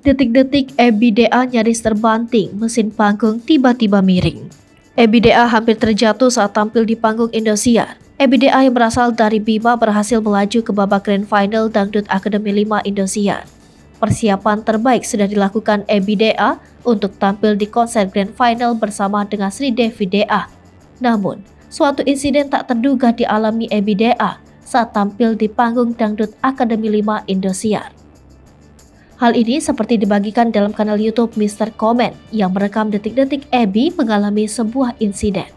Detik-detik Ebi DA nyaris terbanting, mesin panggung tiba-tiba miring. Ebi DA hampir terjatuh saat tampil di panggung Indosiar. Ebi DA yang berasal dari Bima berhasil melaju ke babak Grand Final Dangdut Akademi 5 Indosiar. Persiapan terbaik sudah dilakukan Ebi DA untuk tampil di konser Grand Final bersama dengan Sri Devi DA. Namun, suatu insiden tak terduga dialami Ebi DA saat tampil di panggung Dangdut Akademi 5 Indosiar. Hal ini seperti dibagikan dalam kanal YouTube Mr. Comment yang merekam detik-detik Ebi mengalami sebuah insiden.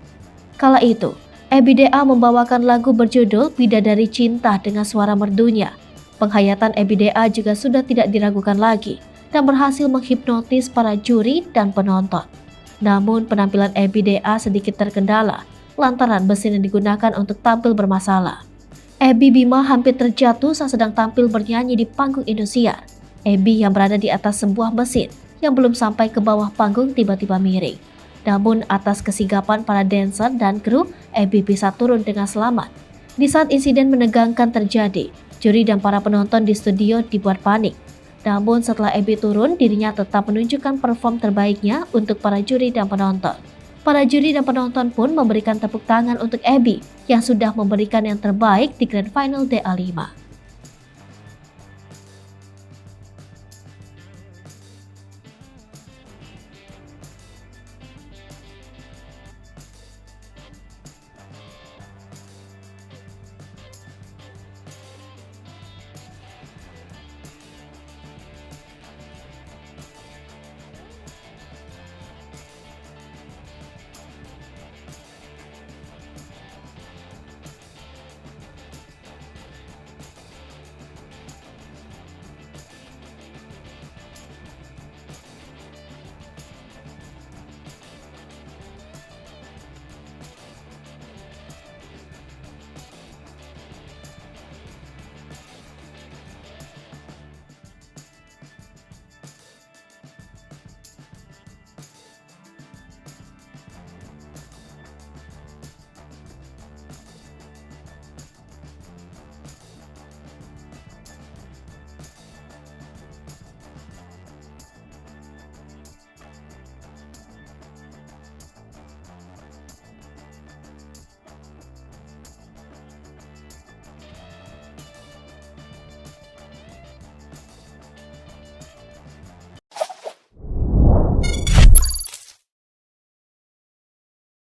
Kala itu, Ebi DA membawakan lagu berjudul Bidadari Cinta dengan suara merdunya. Penghayatan Ebi DA juga sudah tidak diragukan lagi dan berhasil menghipnotis para juri dan penonton. Namun penampilan Ebi DA sedikit terkendala lantaran mesin yang digunakan untuk tampil bermasalah. Ebi Bima hampir terjatuh saat sedang tampil bernyanyi di panggung Indosiar. Ebi yang berada di atas sebuah mesin yang belum sampai ke bawah panggung tiba-tiba miring. Namun atas kesigapan para dancer dan kru, Ebi bisa turun dengan selamat. Di saat insiden menegangkan terjadi, juri dan para penonton di studio dibuat panik. Namun setelah Ebi turun, dirinya tetap menunjukkan perform terbaiknya untuk para juri dan penonton. Para juri dan penonton pun memberikan tepuk tangan untuk Ebi yang sudah memberikan yang terbaik di Grand Final DA5.